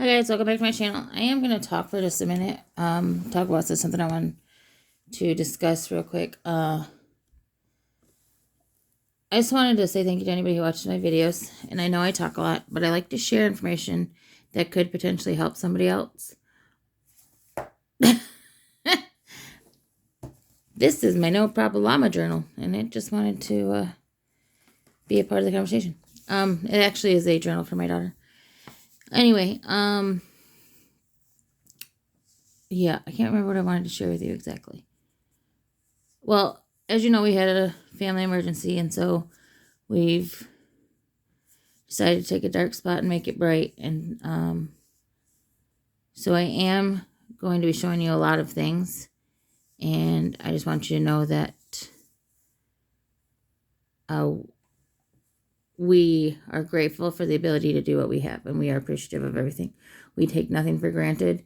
Hi guys, welcome back to my channel. I am going to talk for just a minute. Talk about something I want to discuss real quick. I just wanted to say thank you to anybody who watches my videos. And I know I talk a lot, but I like to share information that could potentially help somebody else. This is my No Problema journal, and it just wanted to be a part of the conversation. It actually is a journal for my daughter. Anyway, yeah, I can't remember what I wanted to share with you exactly. Well, as you know, we had a family emergency, and so we've decided to take a dark spot and make it bright. And so I am going to be showing you a lot of things, and I just want you to know that we are grateful for the ability to do what we have, and we are appreciative of everything. We take nothing for granted.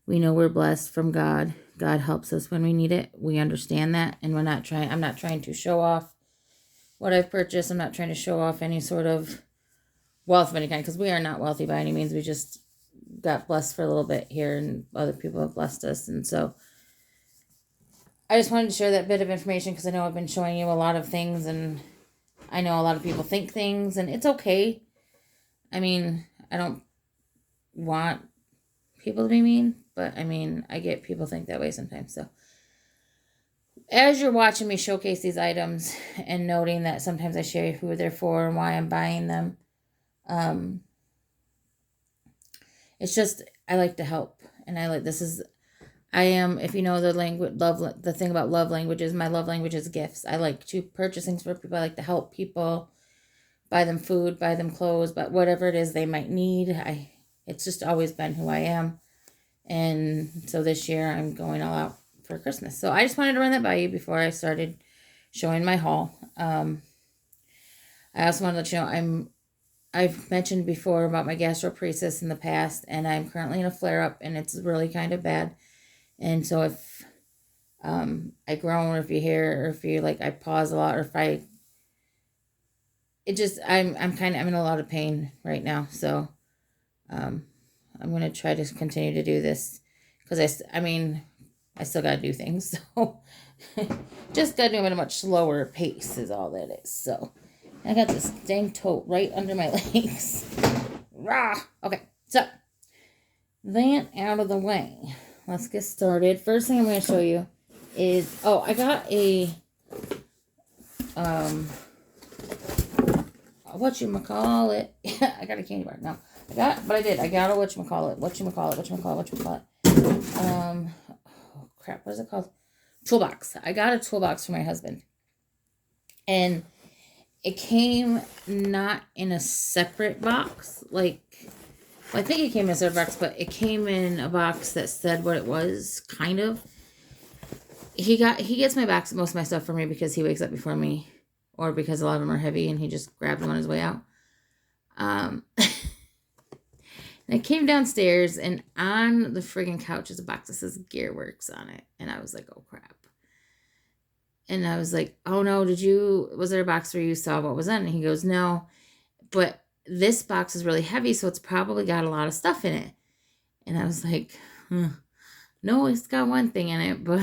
We know we're blessed from God. God helps us when we need it. We understand that, and I'm not trying to show off what I've purchased. I'm not trying to show off any sort of wealth of any kind, because we are not wealthy by any means. We just got blessed for a little bit here, and other people have blessed us. And so I just wanted to share that bit of information, because I know I've been showing you a lot of things, and I know a lot of people think things, and it's okay. I mean, I don't want people to be mean, but I mean, I get people think that way sometimes. So as you're watching me showcase these items and noting that sometimes I share who they're for and why I'm buying them, it's just, I like to help. And I am, if you know the the thing about love languages, my love language is gifts. I like to purchase things for people. I like to help people, buy them food, buy them clothes, but whatever it is they might need. It's just always been who I am. And so this year I'm going all out for Christmas. So I just wanted to run that by you before I started showing my haul. I also wanted to let you know I've mentioned before about my gastroparesis in the past, and I'm currently in a flare-up, and it's really kind of bad. And so if I groan, or if you hear, or if you like I pause a lot, or if I'm in a lot of pain right now. So I'm going to try to continue to do this, because I still got to do things. So just got to do them at a much slower pace is all that is. So I got this dang tote right under my legs. Rah! Okay, so that out of the way, let's get started. First thing I'm going to show you is, I got a, whatchamacallit. I got a candy bar. No, I got a whatchamacallit. Oh crap, what is it called? Toolbox. I got a toolbox for my husband. And it came not in a separate box. I think it came in a separate box, but it came in a box that said what it was, kind of. He gets my box, most of my stuff for me, because he wakes up before me, or because a lot of them are heavy and he just grabs them on his way out. And it came downstairs, and on the friggin' couch is a box that says Gearworks on it. And I was like, oh crap. And I was like, oh no, was there a box where you saw what was in it? And he goes, no, but this box is really heavy, so it's probably got a lot of stuff in it. And I was like, no, it's got one thing in it, but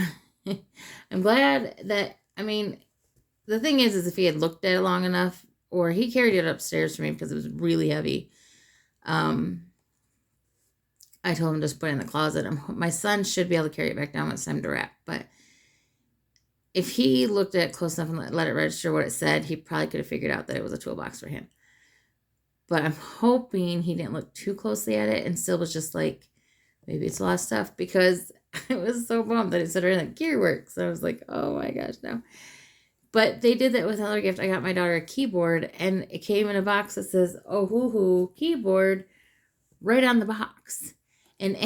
I'm glad that, the thing is if he had looked at it long enough, or he carried it upstairs for me because it was really heavy. I told him to just put it in the closet. My son should be able to carry it back down when it's time to wrap, but if he looked at it close enough and let it register what it said, he probably could have figured out that it was a toolbox for him. But I'm hoping he didn't look too closely at it and still was just like, maybe it's a lot of stuff, because I was so bummed that it said right in Gearworks. So I was like, oh my gosh, no. But they did that with another gift. I got my daughter a keyboard, and it came in a box that says, oh hoo hoo keyboard, right on the box. And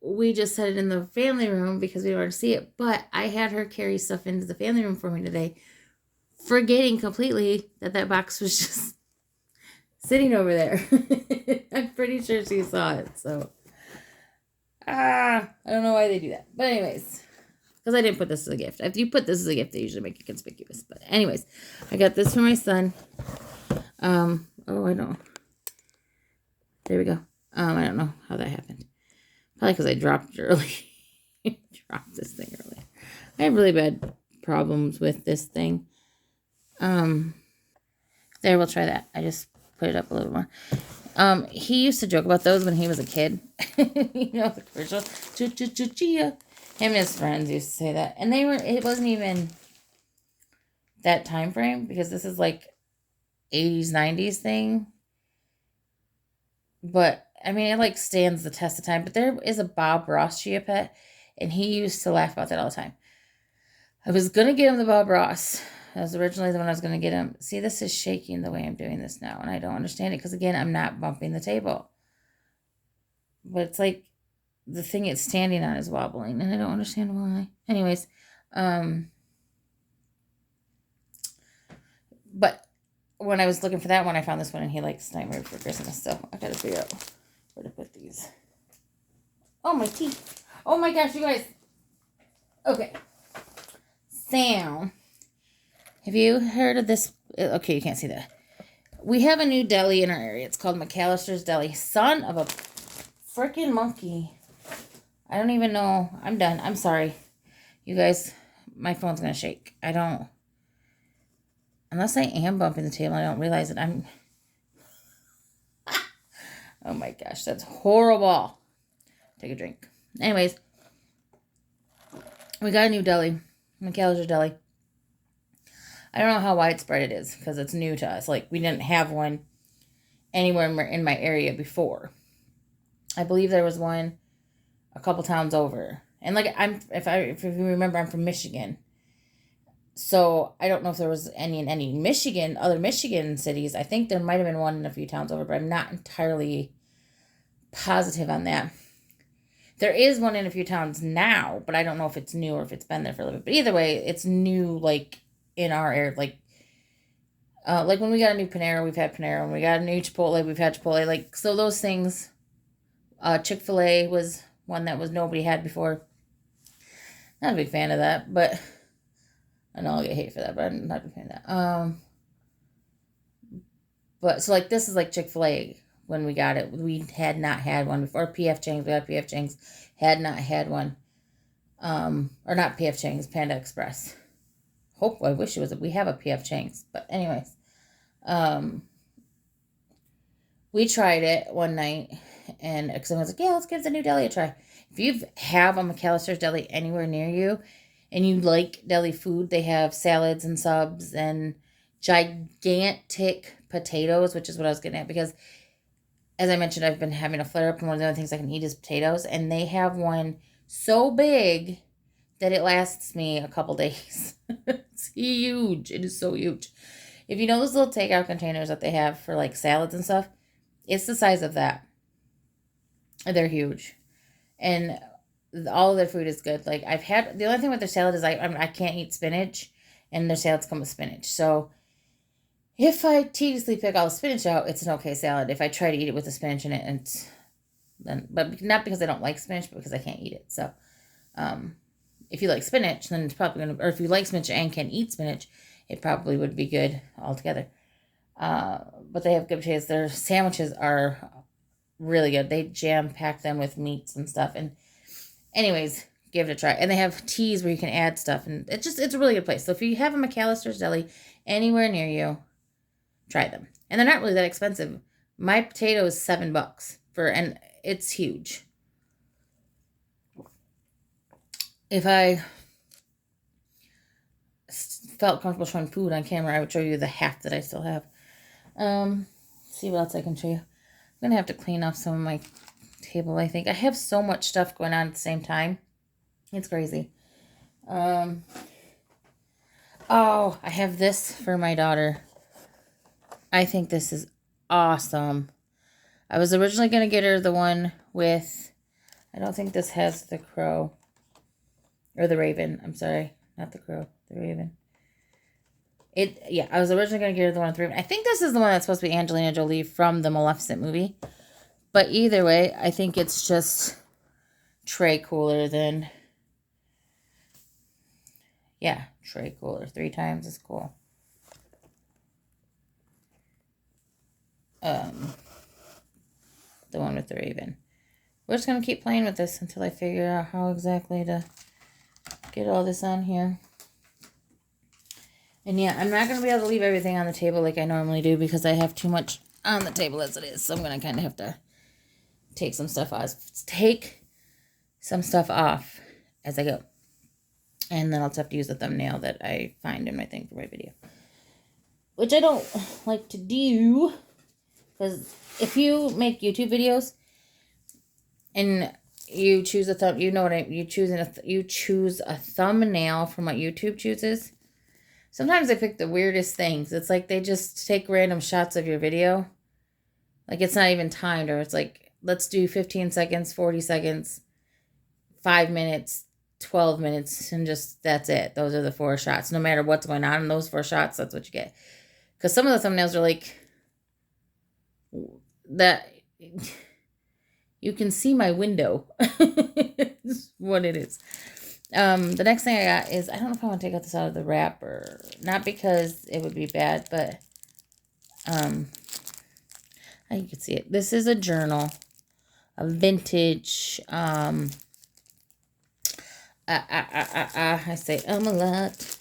we just set it in the family room because we wanted to see it. But I had her carry stuff into the family room for me today, forgetting completely that box was just sitting over there. I'm pretty sure she saw it. So, I don't know why they do that. But anyways, because I didn't put this as a gift. If you put this as a gift, they usually make it conspicuous. But anyways, I got this for my son. I don't. There we go. I don't know how that happened. Probably because I dropped it early. Dropped this thing early. I have really bad problems with this thing. There, we'll try that. I just put it up a little more. He used to joke about those when he was a kid. You know, the commercial. Chia. Him and his friends used to say that. And it wasn't even that time frame because this is like 80s, 90s thing. But I mean, it like stands the test of time. But there is a Bob Ross Chia Pet, and he used to laugh about that all the time. I was gonna get him the Bob Ross. That was originally the one I was gonna get him. See, this is shaking the way I'm doing this now, and I don't understand it because again, I'm not bumping the table. But it's like the thing it's standing on is wobbling, and I don't understand why. Anyways, but when I was looking for that one, I found this one, and he likes Nightmare Before Christmas, so I gotta figure out where to put these. Oh, my teeth. Oh my gosh, you guys. Okay. Sam, have you heard of this? Okay, you can't see that. We have a new deli in our area. It's called McAllister's Deli. Son of a freaking monkey. I don't even know. I'm done. I'm sorry. You guys, my phone's going to shake. I don't. Unless I am bumping the table, I don't realize it. I'm. Oh my gosh, that's horrible. Take a drink. Anyways, we got a new deli. McAllister's Deli. I don't know how widespread it is because it's new to us. Like, we didn't have one anywhere in my area before. I believe there was one a couple towns over. And like, if you remember, I'm from Michigan. So I don't know if there was any in any other Michigan cities. I think there might have been one in a few towns over, but I'm not entirely positive on that. There is one in a few towns now, but I don't know if it's new or if it's been there for a little bit. But either way, it's new, like, in our area. Like when we got a new Panera, we've had Panera. When we got a new Chipotle, we've had Chipotle. Like, so those things. Chick-fil-A was one that nobody had before. Not a big fan of that, but I know I'll get hate for that, but I'm not a big fan of that. But so like this is like Chick-fil-A when we got it. We had not had one before. P.F. Chang's, we got P.F. Chang's, had not had one. Or not P.F. Chang's, Panda Express. I wish it was. We have a P.F. Chang's, but anyways, we tried it one night, and someone was like, "Yeah, let's give the new deli a try." If you have a McAllister's Deli anywhere near you, and you like deli food, they have salads and subs and gigantic potatoes, which is what I was getting at because, as I mentioned, I've been having a flare up, and one of the other things I can eat is potatoes, and they have one so big that it lasts me a couple days. It's huge. It is so huge. If you know those little takeout containers that they have for like salads and stuff, it's the size of that. They're huge. And all of their food is good. Like, I've had, the only thing with their salad is I can't eat spinach, and their salads come with spinach. So if I tediously pick all the spinach out, it's an okay salad. If I try to eat it with the spinach in it, but not because I don't like spinach, but because I can't eat it. So, if you like spinach, then it's probably gonna, or if you like spinach and can eat spinach, it probably would be good altogether. But they have good potatoes. Their sandwiches are really good. They jam pack them with meats and stuff. And anyways, give it a try. And they have teas where you can add stuff, and it's a really good place. So if you have a McAllister's Deli anywhere near you, try them. And they're not really that expensive. My potato is $7 and it's huge. If I felt comfortable showing food on camera, I would show you the half that I still have. See what else I can show you. I'm gonna have to clean off some of my table, I think. I have so much stuff going on at the same time. It's crazy. Oh, I have this for my daughter. I think this is awesome. I was originally going to get her the one with, I don't think this has the crow. Or the raven. I'm sorry. Not the crow. The raven. I was originally going to get her the one with the raven. I think this is the one that's supposed to be Angelina Jolie from the Maleficent movie. But either way, I think it's just tray cooler than... Yeah, tray cooler. 3 times is cool. the one with the raven. We're just going to keep playing with this until I figure out how exactly to get all this on here. And yeah, I'm not going to be able to leave everything on the table like I normally do because I have too much on the table as it is. So I'm going to kind of have to take some stuff off. As I go. And then I'll just have to use the thumbnail that I find in my thing for my video. Which I don't like to do. Because if you make YouTube videos and you choose you choose a thumbnail from what YouTube chooses. Sometimes they pick the weirdest things. It's like they just take random shots of your video. Like it's not even timed, or it's like, let's do 15 seconds, 40 seconds, 5 minutes, 12 minutes, and just that's it. Those are the 4 shots. No matter what's going on in those 4 shots, that's what you get. Because some of the thumbnails are like that. You can see my window. Is what it is. The next thing I got is, I don't know if I want to take out this out of the wrapper. Not because it would be bad, but you can see it. This is a journal. A vintage I say a lot.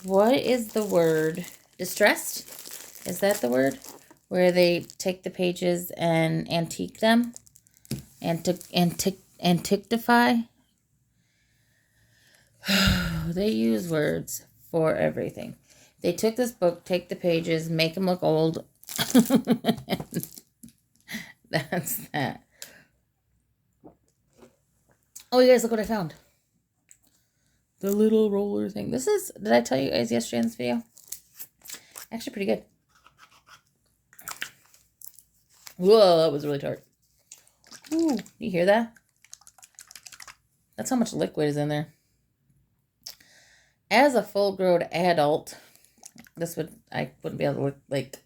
What is the word? Distressed? Is that the word? Where they take the pages and antique them? Antiquify? They use words for everything. They took this book, take the pages, make them look old. That's that. Oh, you guys, look what I found. The little roller thing. This is, did I tell you guys yesterday in this video? Actually pretty good. Whoa, that was really tart. Ooh, you hear that? That's how much liquid is in there. As a full-grown adult, I wouldn't be able to look like,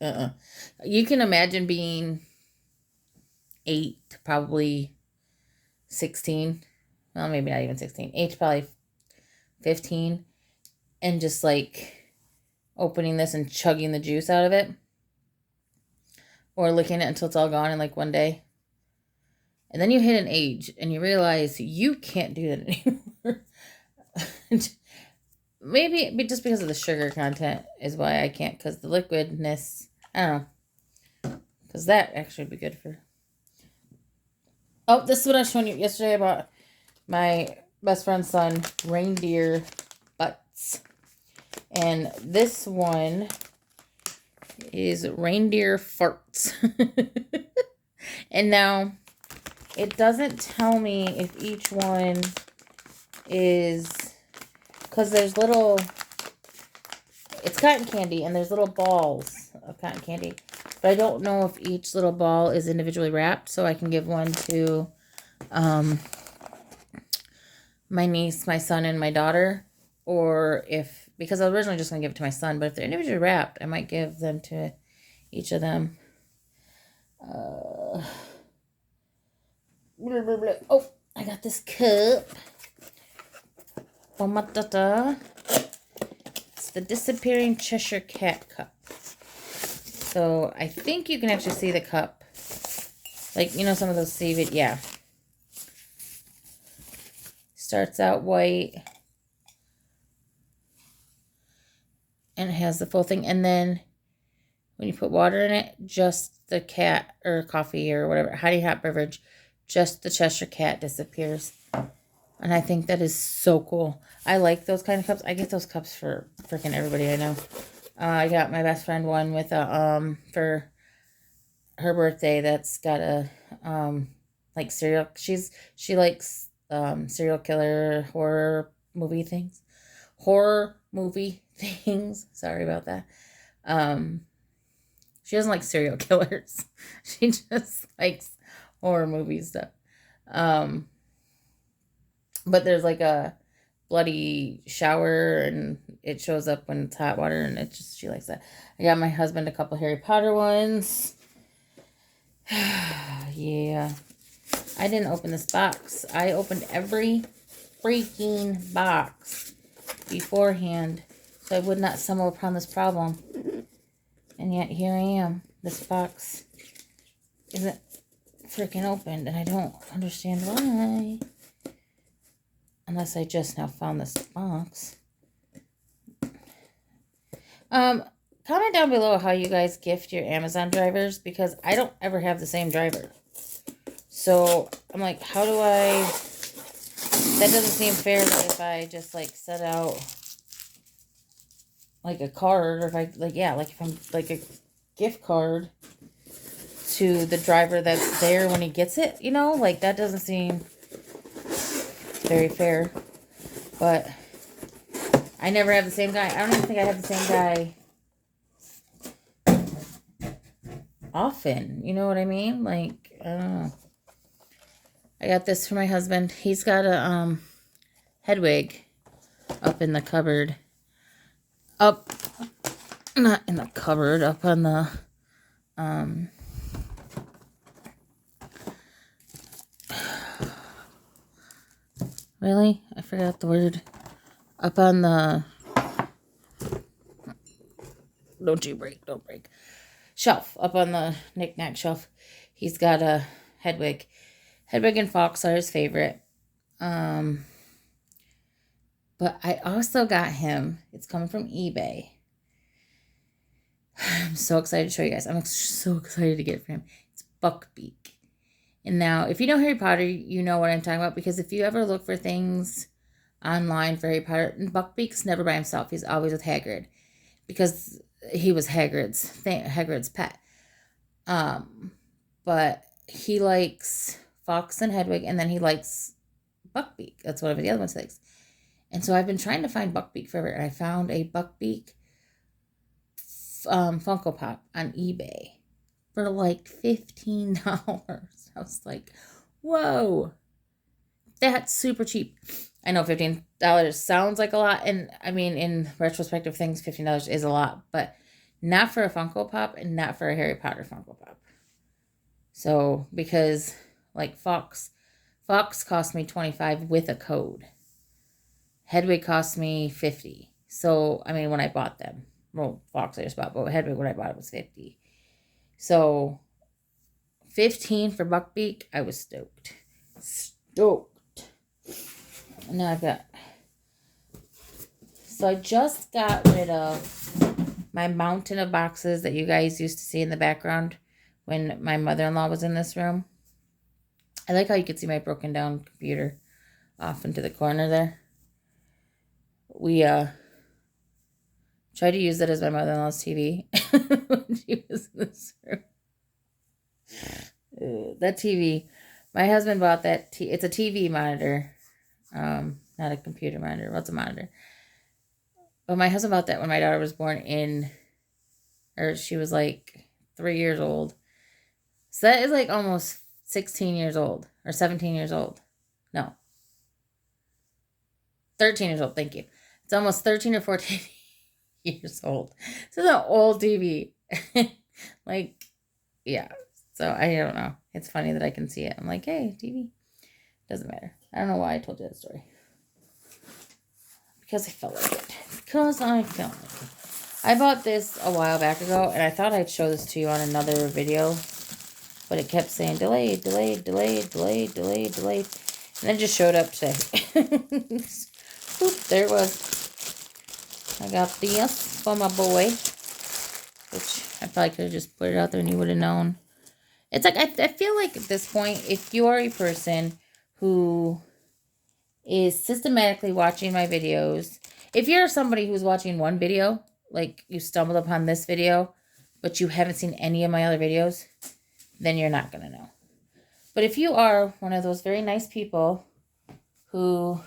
You can imagine being 8 to probably 16. Well, maybe not even 16. 8 to probably 15. And just like opening this and chugging the juice out of it. Or licking it until it's all gone in like one day. And then you hit an age and you realize you can't do that anymore. Maybe just because of the sugar content is why I can't. Because the liquidness, I don't know. Because that actually would be good for... Oh, this is what I was showing you yesterday about my best friend's son, reindeer butts. And this one is reindeer farts. And now, it doesn't tell me if each one is... Because there's little... It's cotton candy, and there's little balls of cotton candy. But I don't know if each little ball is individually wrapped, so I can give one to my niece, my son, and my daughter. Or if... Because I was originally just going to give it to my son, but if they're individually wrapped, I might give them to each of them. Oh, I got this cup. From my daughter. It's the Disappearing Cheshire Cat cup. So I think you can actually see the cup. Like, you know, some of those seaweed. Yeah. Starts out white. And it has the full thing. And then when you put water in it, just the cat or coffee or whatever, hot beverage, just the Cheshire Cat disappears. And I think that is so cool. I like those kind of cups. I get those cups for freaking everybody I know. I got my best friend one with a, for her birthday that's got a, like serial, she likes, serial killer horror movie things. Sorry about that. She doesn't like serial killers. She just likes horror movie stuff. But there's like a bloody shower and it shows up when it's hot water and she likes that. I got my husband a couple Harry Potter ones. Yeah. I didn't open this box. I opened every freaking box beforehand so I would not stumble upon this problem. And yet here I am. This box isn't freaking opened, and I don't understand why. Unless I just now found this box. Comment down below how you guys gift your Amazon drivers, because I don't ever have the same driver. So I'm like, how do I... That doesn't seem fair that if I just like set out like a card, or if I like, yeah, like if I'm like a gift card to the driver that's there when he gets it, you know, like that doesn't seem very fair. But I never have the same guy. I don't even think I have the same guy often. You know what I mean? Like, I don't know. I got this for my husband. He's got a Hedwig up in the cupboard. Up, not in the cupboard, up on the really? I forgot the word. Up on the... Don't break. Shelf. Up on the knick-knack shelf. He's got a Hedwig. Hedwig and Fox are his favorite. But I also got him... It's coming from eBay. I'm so excited to show you guys. I'm so excited to get it for him. It's Buckbeak. And now, if you know Harry Potter, you know what I'm talking about. Because if you ever look for things online for Harry Potter, Buckbeak's never by himself. He's always with Hagrid. Because he was Hagrid's pet. But he likes Fox and Hedwig, and then he likes Buckbeak. That's whatever the other one likes. And so I've been trying to find Buckbeak forever, and I found a Buckbeak Funko Pop on eBay for like $15. I was like, whoa, that's super cheap. I know $15 sounds like a lot, and I mean, in retrospective things, $15 is a lot, but not for a Funko Pop and not for a Harry Potter Funko Pop. So, because like Fox cost me $25 with a code. Hedwig cost me $50. So, I mean, when I bought them, well, Fox I just bought, but Hedwig when I bought it was $50. So, $15 for Buckbeak, I was stoked. And now I've got... So I just got rid of my mountain of boxes that you guys used to see in the background when my mother-in-law was in this room. I like how you could see my broken down computer off into the corner there. We tried to use it as my mother-in-law's TV when she was in this room. That TV, my husband bought that. It's a TV monitor, not a computer monitor. Well, it's a monitor. But my husband bought that when my daughter was born she was like 3 years old. So that is like almost 16 years old or 17 years old. No. 13 years old. Thank you. It's almost 13 or 14 years old. So it's an old TV. Like, yeah. So I don't know. It's funny that I can see it. I'm like, hey, TV. Doesn't matter. I don't know why I told you that story. Because I felt like it. I bought this a while back ago, and I thought I'd show this to you on another video. But it kept saying delayed. And then it just showed up today. Oop, there it was. I got this for my boy. Which I probably could have just put it out there and you would have known. It's like, I feel like at this point, if you are a person who is systematically watching my videos, if you're somebody who's watching one video, like you stumbled upon this video, but you haven't seen any of my other videos, then you're not going to know. But if you are one of those very nice people who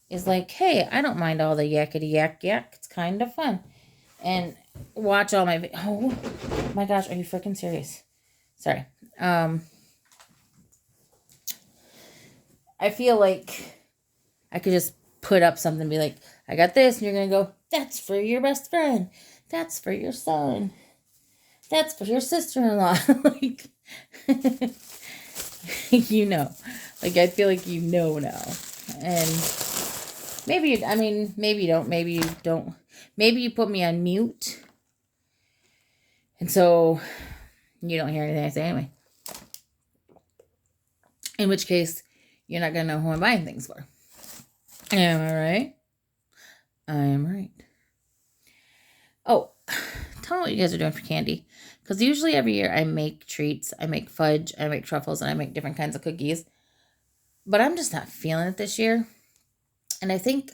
is like, hey, I don't mind all the yakety yak. It's kind of fun. And watch all my... Oh, my gosh, are you freaking serious? Sorry. I feel like I could just put up something and be like, I got this. And you're going to go, that's for your best friend. That's for your son. That's for your sister-in-law. Like, you know. Like, I feel like you know now. And maybe you don't. Maybe you don't. Maybe you put me on mute. And so you don't hear anything I say anyway. In which case, you're not going to know who I'm buying things for. Am I right? I am right. Oh, tell me what you guys are doing for candy. Because usually every year I make treats. I make fudge, I make truffles, and I make different kinds of cookies. But I'm just not feeling it this year. And I think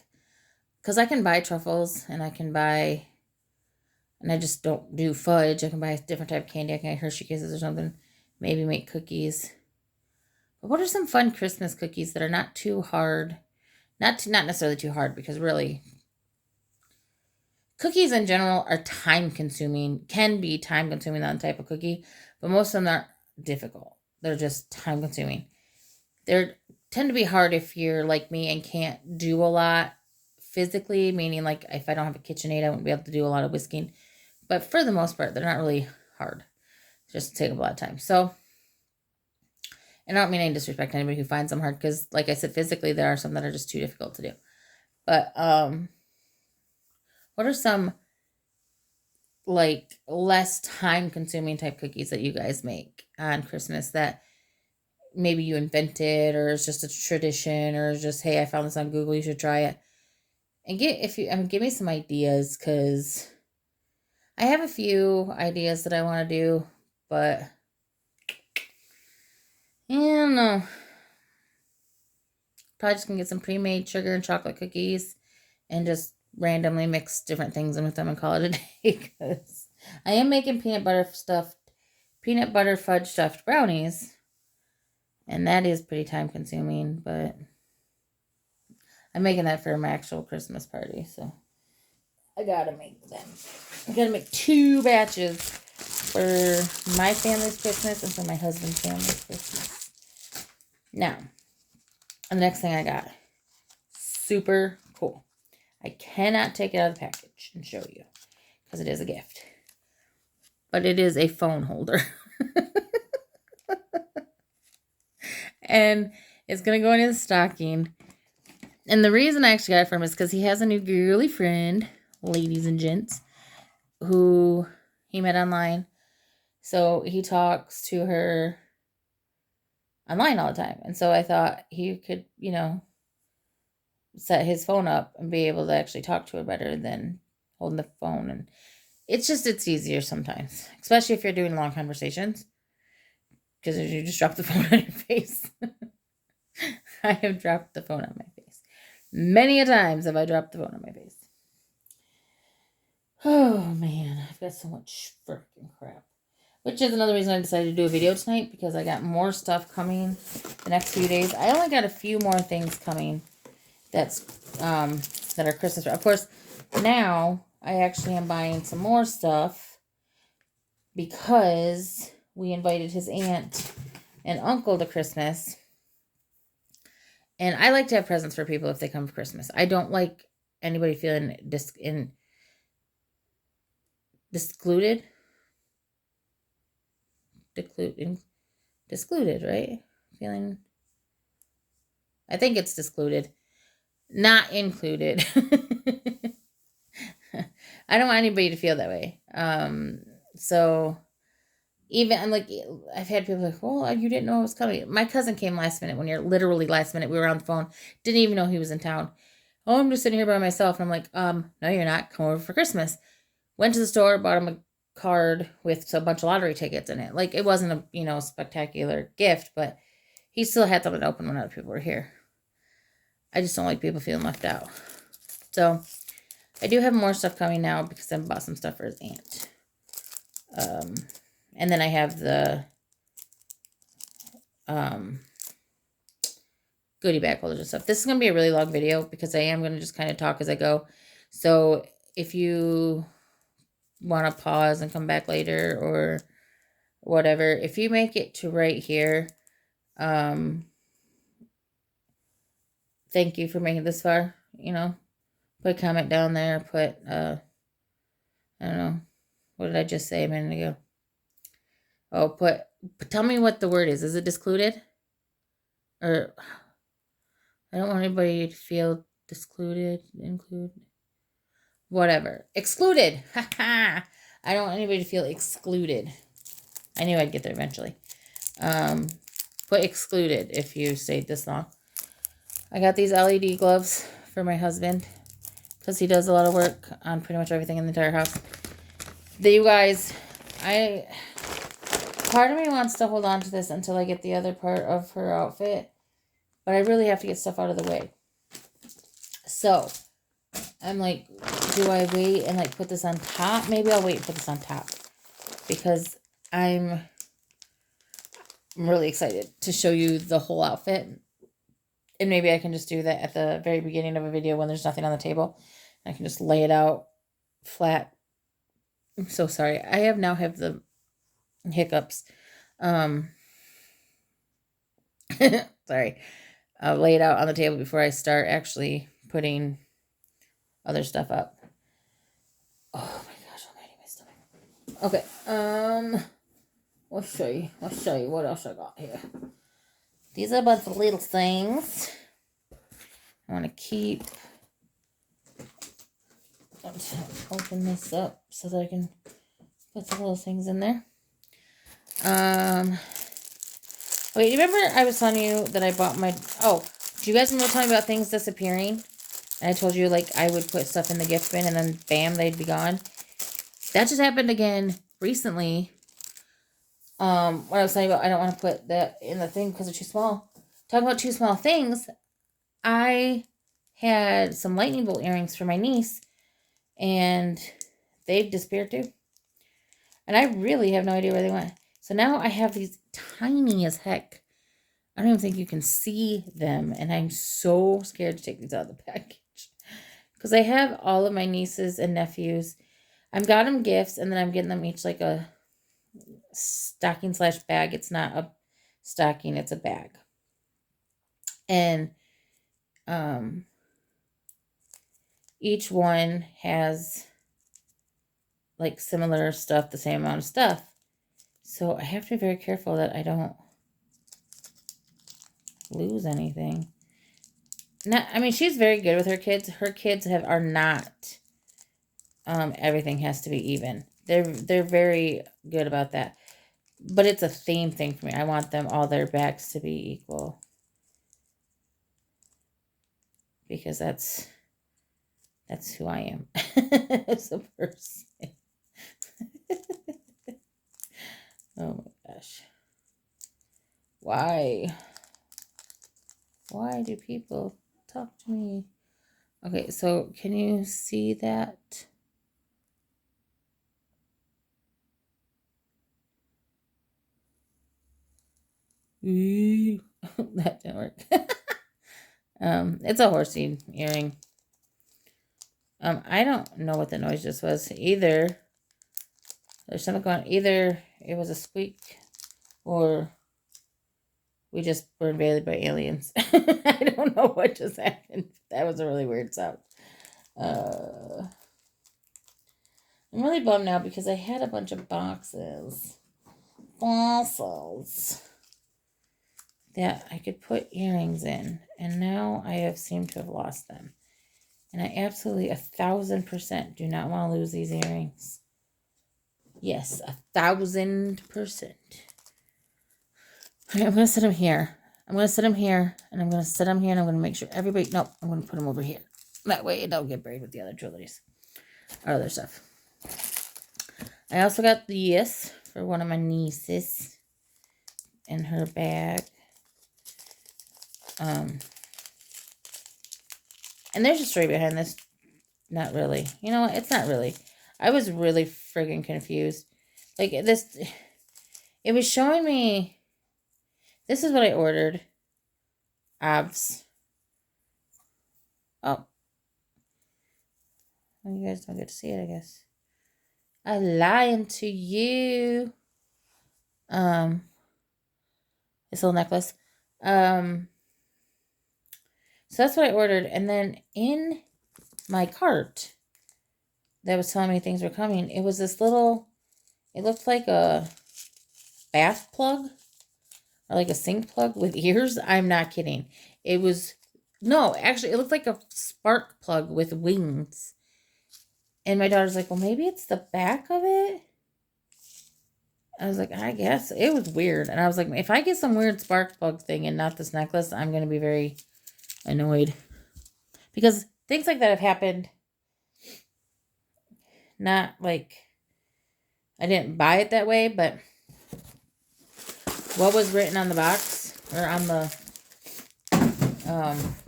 because I can buy truffles and I just don't do fudge. I can buy a different type of candy. I can get Hershey Kisses or something. Maybe make cookies. But what are some fun Christmas cookies that are not too hard? Not necessarily too hard, because really, cookies in general are time consuming. Can be time consuming on type of cookie, but most of them aren't difficult. They're just time consuming. They tend to be hard if you're like me and can't do a lot physically, meaning like if I don't have a KitchenAid, I won't be able to do a lot of whisking. But for the most part, they're not really hard. Just take a lot of time. So, and I don't mean any disrespect to anybody who finds them hard, because like I said, physically there are some that are just too difficult to do. But what are some like less time consuming type cookies that you guys make on Christmas that maybe you invented, or it's just a tradition, or just, hey, I found this on Google, you should try it? And give me some ideas, because I have a few ideas that I want to do, but I don't know. Probably just gonna get some pre-made sugar and chocolate cookies and just randomly mix different things in with them and call it a day, because I am making peanut butter fudge stuffed brownies, and that is pretty time consuming, but I'm making that for my actual Christmas party, so I gotta make them. I gotta make 2 batches for my family's Christmas and for my husband's family's Christmas. Now, the next thing I got, super cool. I cannot take it out of the package and show you because it is a gift. But it is a phone holder. And it's going to go in his stocking. And the reason I actually got it for him is because he has a new girly friend, ladies and gents, who he met online. So he talks to her online all the time. And so I thought he could, set his phone up and be able to actually talk to her better than holding the phone. And it's easier sometimes, especially if you're doing long conversations, because you just drop the phone on your face. I have dropped the phone on my face. Many a times have I dropped the phone on my face. Oh man, I've got so much freaking crap. Which is another reason I decided to do a video tonight, because I got more stuff coming the next few days. I only got a few more things coming that are Christmas. Of course, now I actually am buying some more stuff because we invited his aunt and uncle to Christmas. And I like to have presents for people if they come for Christmas. I don't like anybody feeling discluded, right? Feeling, I think it's discluded, not included. I don't want anybody to feel that way. So even I've had people like, well, you didn't know it was coming. My cousin came last minute, literally last minute. We were on the phone, didn't even know he was in town. Oh, I'm just sitting here by myself. And I'm like, no, you're not. Come over for Christmas. Went to the store, bought him a card with a bunch of lottery tickets in it. Like, it wasn't a, spectacular gift, but he still had something open when other people were here. I just don't like people feeling left out. So I do have more stuff coming now because I bought some stuff for his aunt. And then I have the goodie bag holders and stuff. This is going to be a really long video because I am going to just kind of talk as I go. So if you want to pause and come back later or whatever, if you make it to right here, thank you for making it this far, put a comment down there, put, I don't know, what did I just say a minute ago? Oh, tell me what the word is. Is it discluded? Or, I don't want anybody to feel whatever. Excluded. Ha ha. I don't want anybody to feel excluded. I knew I'd get there eventually. put excluded if you stayed this long. I got these LED gloves for my husband because he does a lot of work on pretty much everything in the entire house. You guys, part of me wants to hold on to this until I get the other part of her outfit, but I really have to get stuff out of the way. So I'm like, do I wait and like put this on top? Maybe I'll wait and put this on top because I'm really excited to show you the whole outfit. And maybe I can just do that at the very beginning of a video when there's nothing on the table. I can just lay it out flat. I'm so sorry. I now have the hiccups. Sorry. I'll lay it out on the table before I start actually putting other stuff up. Oh my gosh, almighty, my stomach. Okay. Let's show you what else I got here. These are a bunch of little things I want to keep. I'm just going to open this up so that I can put the little things in there. Wait, you remember I was telling you that I bought my... Oh, do you guys remember telling me about things disappearing? And I told you, like, I would put stuff in the gift bin and then, bam, they'd be gone. That just happened again recently. When I was saying about I don't want to put that in the thing because they're too small. Talking about too small things, I had some lightning bolt earrings for my niece, and they've disappeared too. And I really have no idea where they went. So now I have these tiny as heck. I don't even think you can see them, and I'm so scared to take these out of the package. Because I have all of my nieces and nephews. I've got them gifts, and then I'm getting them each like a stocking / bag. It's not a stocking, it's a bag. And each one has like similar stuff, the same amount of stuff. So I have to be very careful that I don't lose anything. I mean, she's very good with her kids. Her kids are not. Everything has to be even. They're very good about that. But it's a theme thing for me. I want them all their bags to be equal. Because that's who I am as a person. Oh my gosh. Why do people talk to me? Okay, so can you see that? That didn't work. It's a horsey earring. I don't know what the noise just was. Either there's something going on. Either it was a squeak or we just were invaded by aliens. I don't know what just happened. That was a really weird sound. I'm really bummed now because I had a bunch of boxes that I could put earrings in, and now I have seemed to have lost them. And I absolutely 1,000% do not want to lose these earrings. Yes, 1,000%. Okay, I'm going to set them here. I'm going to set them here, and I'm going to set them here, and I'm going to make sure everybody... Nope, I'm going to put them over here. That way it don't get buried with the other jewelries. Or other stuff. I also got this for one of my nieces in her bag. And there's a story behind this. Not really. You know what? It's not really. I was really friggin' confused. Like, this... It was showing me... This is what I ordered. Abs. Oh. Well, you guys don't get to see it, I guess. I'm lying to you. This little necklace. So that's what I ordered. And then in my cart that was telling me things were coming, it was this little, it looked like a bath plug or like a sink plug with ears. I'm not kidding. It was, no, actually, it looked like a spark plug with wings. And my daughter's like, well, maybe it's the back of it. I was like, I guess it was weird. And I was like, if I get some weird spark plug thing and not this necklace, I'm going to be very annoyed. Because things like that have happened. Not like I didn't buy it that way, but what was written on the box or on the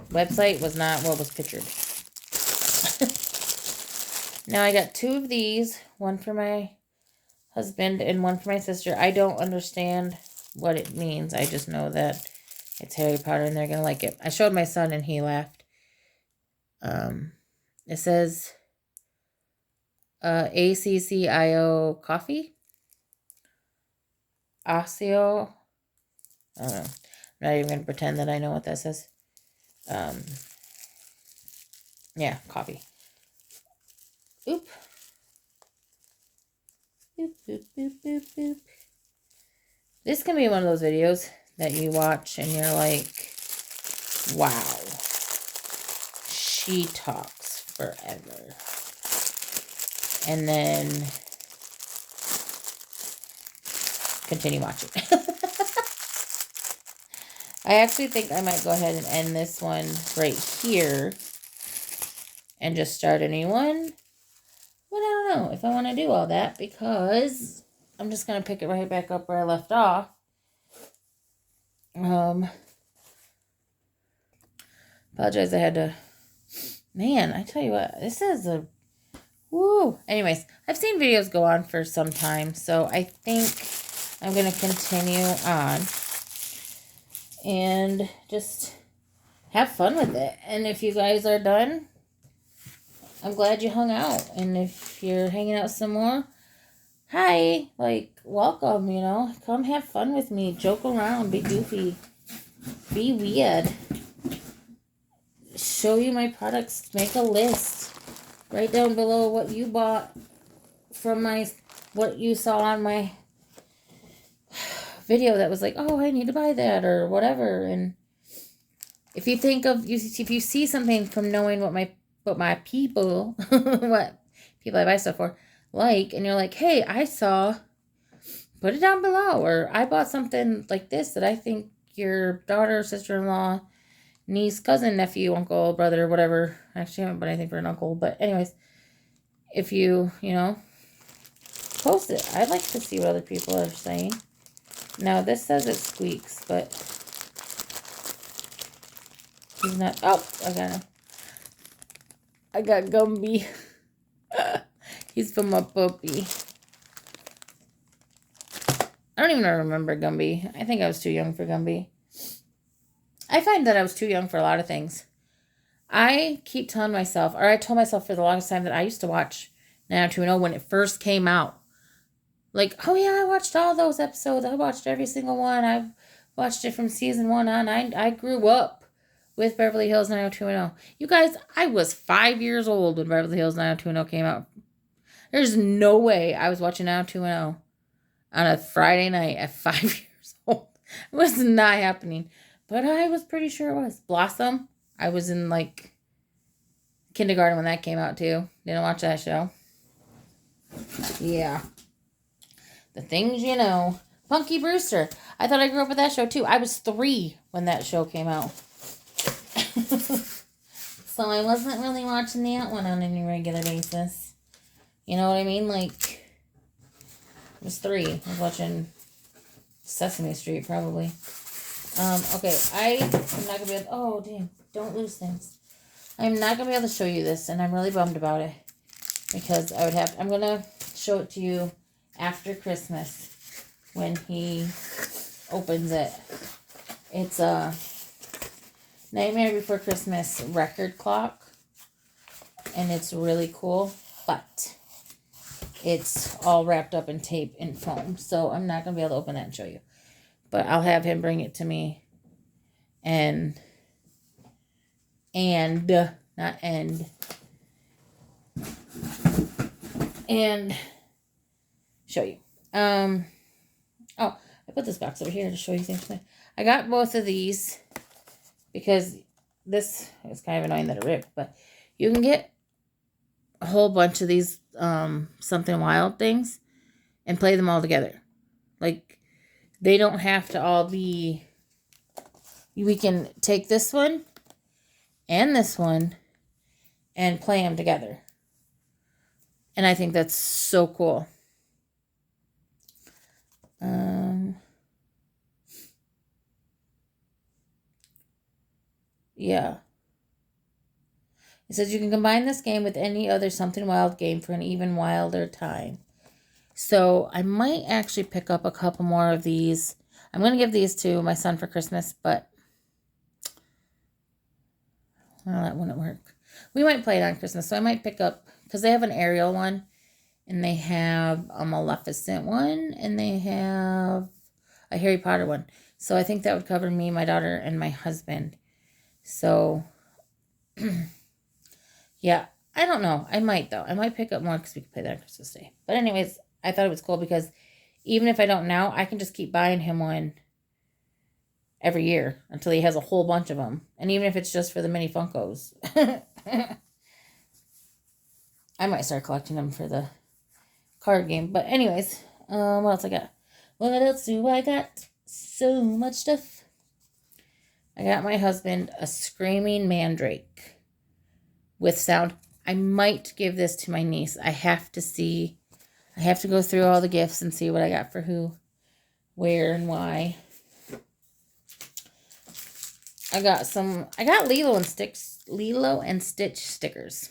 website was not what was pictured. Now I got 2 of these, one for my husband and one for my sister. I don't understand what it means. I just know that it's Harry Potter and they're going to like it. I showed my son and he laughed. It says ACCIO coffee. Osseo. I don't know. I'm not even going to pretend that I know what that says. Yeah, coffee. Oop. Boop, boop, boop, boop, boop. This can be one of those videos that you watch and you're like, wow, she talks forever. And then continue watching. I actually think I might go ahead and end this one right here and just start a new one. But I don't know if I want to do all that because I'm just going to pick it right back up where I left off. Apologize, I had to... Man, I tell you what, this is a... Woo! Anyways, I've seen videos go on for some time, so I think I'm going to continue on and just have fun with it. And if you guys are done, I'm glad you hung out. And if you're hanging out some more, hi, like, welcome, you know. Come have fun with me. Joke around. Be goofy. Be weird. Show you my products. Make a list. Write down below what you bought from what you saw on my video that was like, oh, I need to buy that or whatever. And if you think of, if you see something from knowing what my people, what people I buy stuff for, like, and you're like, hey, I saw, put it down below. Or I bought something like this that I think your daughter, sister-in-law, niece, cousin, nephew, uncle, brother, whatever. Actually, I haven't bought anything for an uncle. But anyways, if you post it. I'd like to see what other people are saying. Now, this says it squeaks, but he's not. Oh, I got Gumby. He's from a puppy. I don't even remember Gumby. I think I was too young for Gumby. I find that I was too young for a lot of things. I keep telling myself, or I told myself for the longest time, that I used to watch 90210 when it first came out. Like, oh yeah, I watched all those episodes. I watched every single one. I've watched it from season 1 on. I grew up with Beverly Hills 90210. You guys, I was 5 years old when Beverly Hills 90210 came out. There's no way I was watching 90210 on a Friday night at 5 years old. It was not happening. But I was pretty sure it was. Blossom, I was in like kindergarten when that came out too. Didn't watch that show. Yeah. The things you know. Punky Brewster. I thought I grew up with that show too. I was 3 when that show came out. So I wasn't really watching that one on any regular basis. You know what I mean? Like, I was 3. I was watching Sesame Street probably. Okay, I am not going to be able to... Oh, damn. Don't lose things. I'm not going to be able to show you this, and I'm really bummed about it. Because I would have... I'm going to show it to you after Christmas when he opens it. It's a Nightmare Before Christmas record clock. And it's really cool. But it's all wrapped up in tape and foam. So I'm not going to be able to open that and show you. But I'll have him bring it to me and show you. Oh, I put this box over here to show you things. I got both of these because this is kind of annoying that it ripped, but you can get a whole bunch of these Something Wild things and play them all together. Like, they don't have to all be... We can take this one and this one and play them together. And I think that's so cool. Yeah. It says you can combine this game with any other Something Wild game for an even wilder time. So I might actually pick up a couple more of these. I'm going to give these to my son for Christmas, but well, that wouldn't work. We might play it on Christmas, so I might pick up, because they have an Ariel one, and they have a Maleficent one, and they have a Harry Potter one. So I think that would cover me, my daughter, and my husband. So, yeah, I don't know. I might, though. I might pick up more because we can play that on Christmas Day. But anyways, I thought it was cool because even if I don't now, I can just keep buying him one every year until he has a whole bunch of them. And even if it's just for the mini Funkos. I might start collecting them for the card game. But anyways, what else I got? What else do I got? So much stuff. I got my husband a Screaming Mandrake with sound. I might give this to my niece. I have to see. I have to go through all the gifts and see what I got for who, where, and why. I got Lilo and Stitch stickers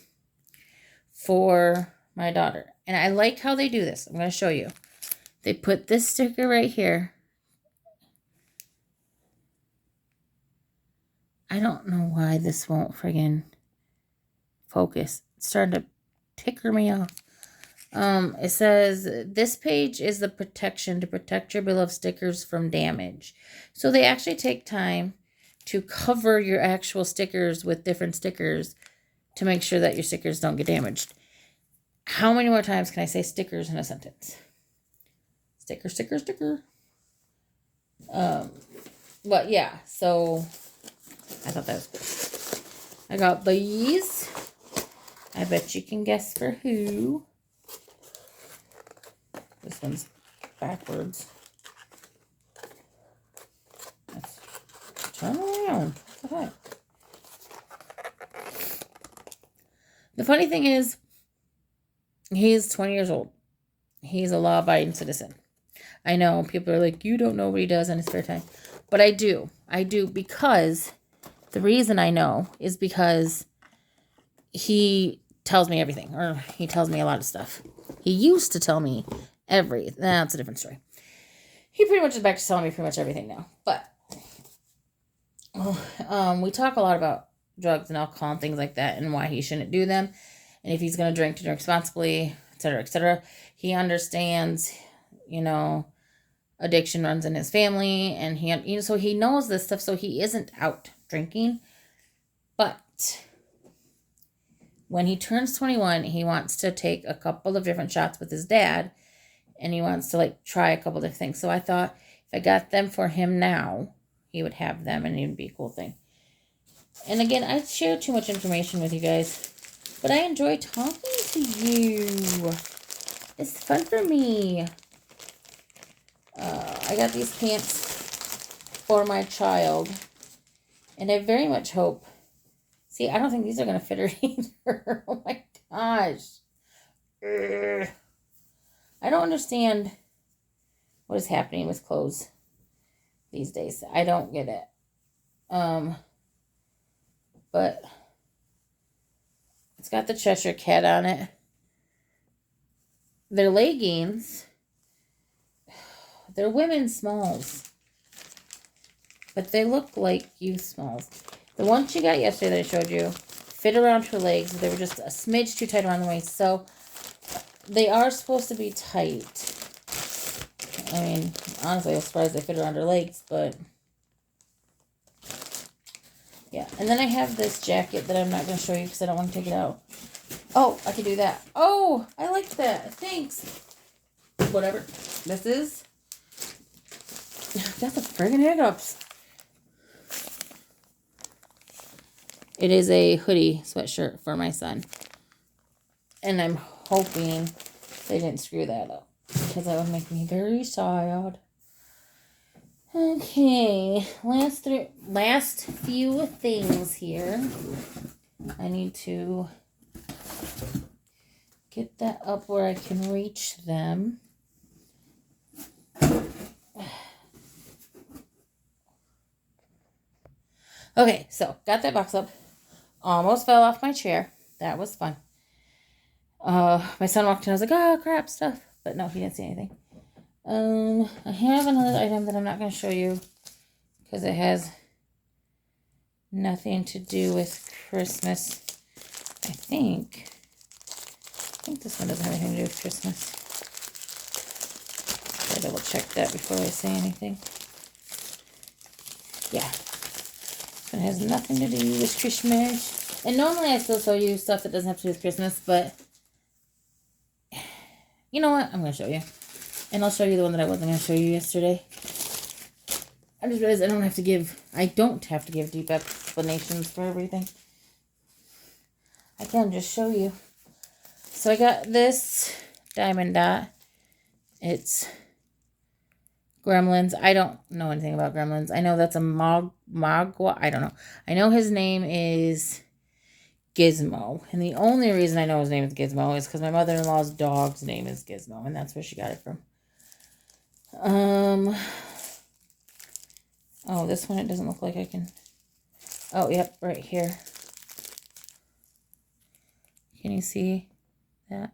for my daughter. And I like how they do this. I'm going to show you. They put this sticker right here. I don't know why this won't friggin' focus. It's starting to ticker me off. It says, this page is the protection to protect your beloved stickers from damage. So they actually take time to cover your actual stickers with different stickers to make sure that your stickers don't get damaged. How many more times can I say stickers in a sentence? Sticker, sticker, sticker. But yeah, so I thought that was cool. I got these. I bet you can guess for who. This one's backwards. Let's turn around. What the heck? The funny thing is, he's 20 years old. He's a law-abiding citizen. I know people are like, you don't know what he does in his spare time. But I do. I do, because the reason I know is because he tells me everything. Or he tells me a lot of stuff. He used to tell me everything. That's a different story. He pretty much is back to telling me pretty much everything now. But we talk a lot about drugs and alcohol and things like that and why he shouldn't do them. And if he's going to drink responsibly, etc., etc. He understands, addiction runs in his family, and so he knows this stuff, so he isn't out drinking. But when he turns 21, he wants to take a couple of different shots with his dad, and he wants to try a couple of different things. So I thought if I got them for him now, he would have them, and it would be a cool thing. And again, I share too much information with you guys, but I enjoy talking to you. It's fun for me. I got these pants for my child, and I very much hope... See, I don't think these are going to fit her either. Oh my gosh. Ugh. I don't understand what is happening with clothes these days. I don't get it. But it's got the Cheshire Cat on it. They're leggings. They're women's smalls. But they look like youth smalls. The ones she got yesterday that I showed you fit around her legs. They were just a smidge too tight around the waist. So they are supposed to be tight. I mean, honestly, I was surprised they fit around her legs, but yeah. And then I have this jacket that I'm not going to show you because I don't want to take it out. Oh, I can do that. Oh, I like that. Thanks. Whatever this is. Got the friggin' hiccups. It is a hoodie sweatshirt for my son. And I'm hoping they didn't screw that up. because that would make me very sad. Okay, last few things here. I need to get that up where I can reach them. Okay, so got that box up. Almost fell off my chair. That was fun. My son walked in. I was like, oh, crap, stuff. But no, he didn't see anything. I have another item that I'm not going to show you because it has nothing to do with Christmas. I think this one doesn't have anything to do with Christmas. I'll double check that before I say anything. Yeah. It has nothing to do with Christmas. And normally I still show you stuff that doesn't have to do with Christmas, but you know what? I'm going to show you. And I'll show you the one that I wasn't going to show you yesterday. I just realized I don't have to give deep explanations for everything. I can just show you. So I got this diamond dot. It's Gremlins. I don't know anything about Gremlins. I know that's a Mogwai. I don't know. I know his name is Gizmo. And the only reason I know his name is Gizmo is because my mother-in-law's dog's name is Gizmo. And that's where she got it from. Oh, this one, it doesn't look like I can. Oh, yep, right here. Can you see that?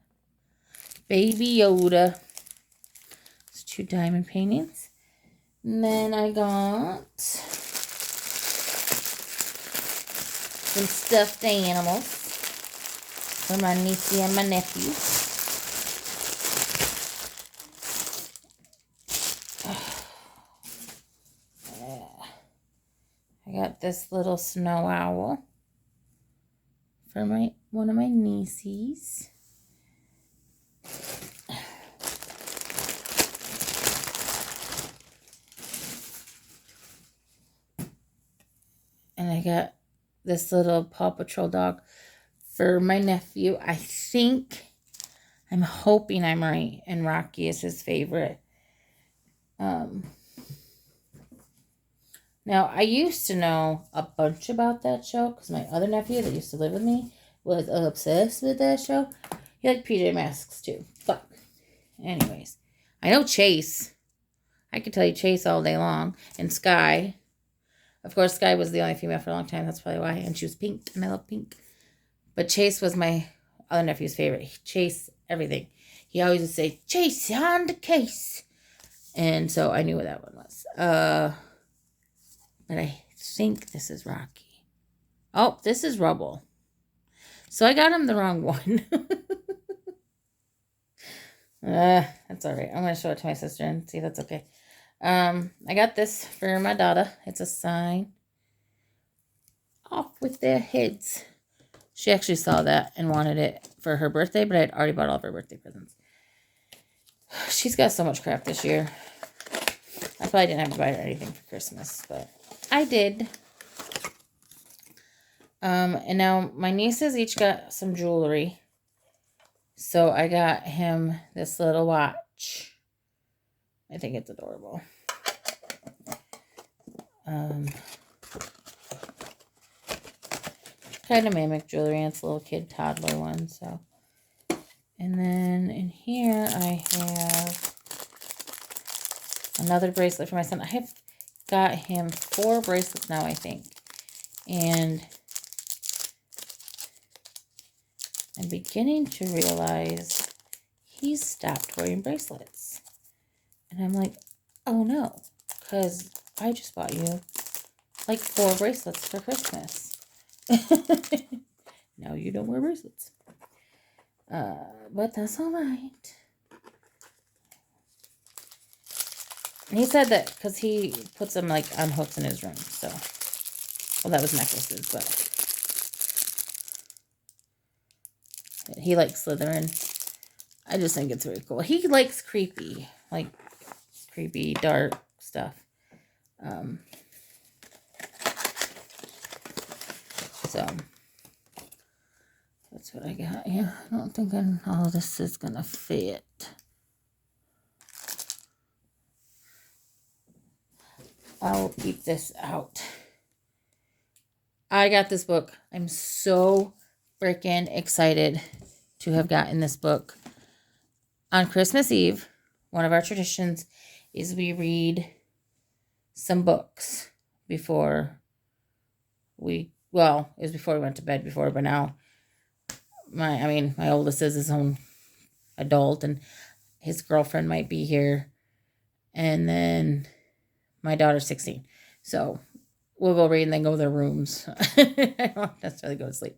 Baby Yoda. It's 2 diamond paintings. And then I got some stuffed animals for my niece and my nephew. I got this little snow owl for one of my nieces. And I got this little Paw Patrol dog for my nephew. I'm hoping I'm right, and Rocky is his favorite. Now, I used to know a bunch about that show because my other nephew that used to live with me was obsessed with that show. He liked PJ Masks too. But, anyways, I know Chase. I could tell you Chase all day long. And Sky. Of course, Sky was the only female for a long time. That's probably why. And she was pink, and I love pink. But Chase was my other nephew's favorite. Chase everything. He always would say, Chase on the case. And so I knew what that one was. But I think this is Rocky. Oh, this is Rubble. So I got him the wrong one. That's all right. I'm going to show it to my sister and see if that's okay. I got this for my daughter. It's a sign. Off with their heads. She actually saw that and wanted it for her birthday, but I had already bought all of her birthday presents. She's got so much crap this year. I probably didn't have to buy her anything for Christmas, but I did. And now my nieces each got some jewelry. So I got him this little watch. I think it's adorable. Kind of mimic jewelry, and it's a little kid toddler one, so. And then in here I have another bracelet for my son. I have got him 4 bracelets now, I think. And I'm beginning to realize he's stopped wearing bracelets. And I'm like, oh no, because I just bought you like 4 bracelets for Christmas. Now you don't wear bracelets. But that's all right. And he said that because he puts them like on hooks in his room. So, well, that was necklaces, but he likes Slytherin. I just think it's very cool. He likes creepy, dark stuff. So that's what I got. Yeah, I don't think all this is gonna fit. I'll keep this out. I got this book. I'm so freaking excited to have gotten this book. On Christmas Eve, one of our traditions is we read some books before it was before we went to bed before, but now my oldest is his own adult and his girlfriend might be here. And then my daughter's 16. So we'll go read and then go to their rooms. I don't necessarily go to sleep.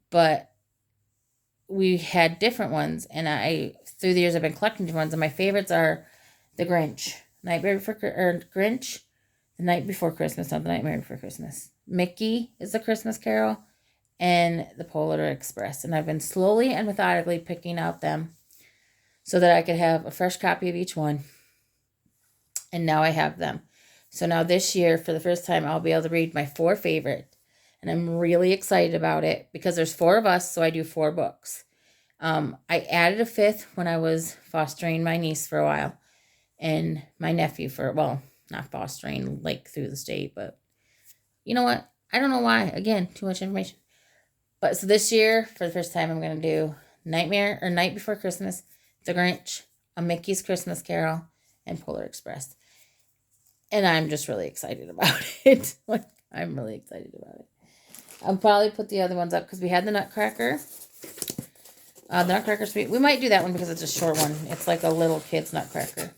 But we had different ones, and through the years I've been collecting different ones, and my favorites are The Grinch, Grinch, The Night Before Christmas, not The Nightmare Before Christmas. Mickey is the Christmas Carol, and The Polar Express. And I've been slowly and methodically picking out them so that I could have a fresh copy of each one. And now I have them. So now this year, for the first time, I'll be able to read my 4 favorite. And I'm really excited about it because there's 4 of us, so I do 4 books. I added a 5th when I was fostering my niece for a while. And my nephew not fostering like through the state, but you know what? I don't know why. Again, too much information. But so this year, for the first time, I'm going to do Night Before Christmas, The Grinch, A Mickey's Christmas Carol, and Polar Express. And I'm just really excited about it. I'm really excited about it. I'll probably put the other ones up because we had the Nutcracker. The Nutcracker Suite. We might do that one because it's a short one. It's like a little kid's Nutcracker.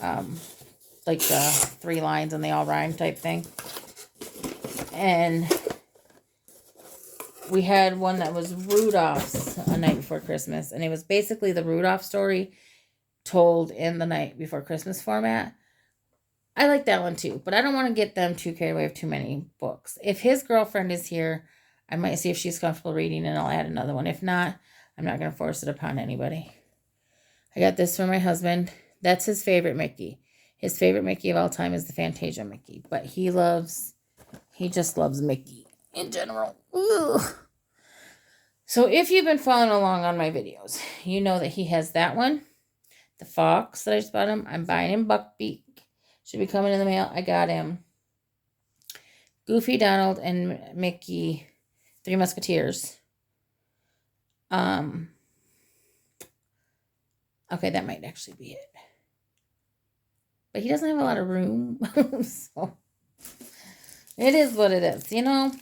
Like the 3 lines and they all rhyme type thing. And we had one that was Rudolph's A Night Before Christmas. And it was basically the Rudolph story told in the Night Before Christmas format. I like that one too, but I don't want to get them too carried away with too many books. If his girlfriend is here, I might see if she's comfortable reading and I'll add another one. If not, I'm not going to force it upon anybody. I got this for my husband. That's his favorite Mickey. His favorite Mickey of all time is the Fantasia Mickey, but he just loves Mickey in general. Ugh. So if you've been following along on my videos, you know that he has that one. The Fox that I just bought him. I'm buying him Buckbeak. Should be coming in the mail. I got him Goofy, Donald, and Mickey, 3 Musketeers. Okay, that might actually be it. But he doesn't have a lot of room. So it is what it is, you know.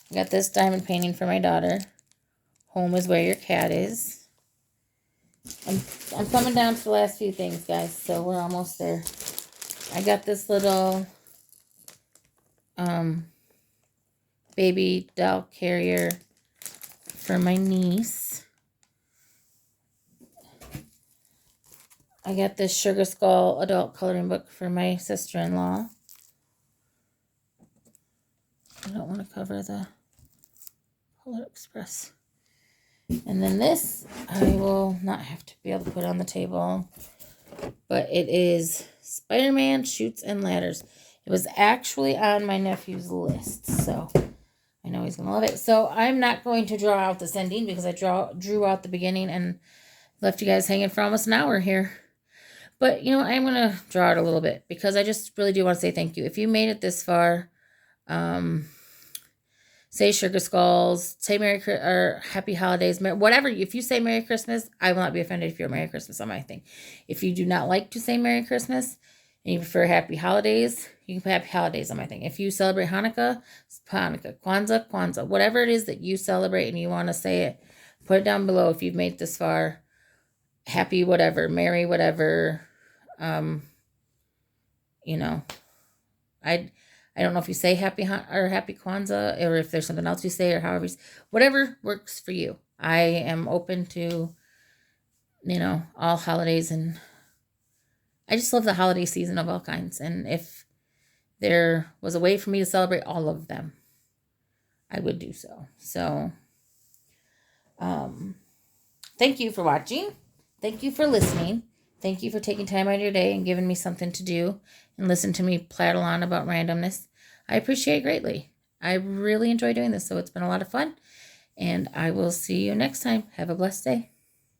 I got this diamond painting for my daughter. Home is where your cat is. I'm coming down to the last few things, guys, so we're almost there. I got this little baby doll carrier for my niece. I got this Sugar Skull adult coloring book for my sister-in-law. I don't want to cover the Polar Express. And then this, I will not have to be able to put on the table. But it is Spider-Man Chutes and Ladders. It was actually on my nephew's list, so I know he's going to love it. So I'm not going to draw out this ending because I drew out the beginning and left you guys hanging for almost an hour here. But, you know, I'm going to draw it a little bit because I just really do want to say thank you. If you made it this far, say Sugar Skulls, say Happy Holidays, whatever. If you say Merry Christmas, I will not be offended if you're Merry Christmas on my thing. If you do not like to say Merry Christmas and you prefer Happy Holidays, you can put Happy Holidays on my thing. If you celebrate Hanukkah, Kwanzaa, whatever it is that you celebrate and you want to say it, put it down below if you've made it this far. Happy whatever, Merry whatever, you know, I don't know if you say Happy Kwanzaa or if there's something else you say or however, whatever works for you. I am open to, you know, all holidays, and I just love the holiday season of all kinds. And if there was a way for me to celebrate all of them, I would do so. So, thank you for watching. Thank you for listening. Thank you for taking time out of your day and giving me something to do and listen to me prattle on about randomness. I appreciate it greatly. I really enjoy doing this, so it's been a lot of fun. And I will see you next time. Have a blessed day.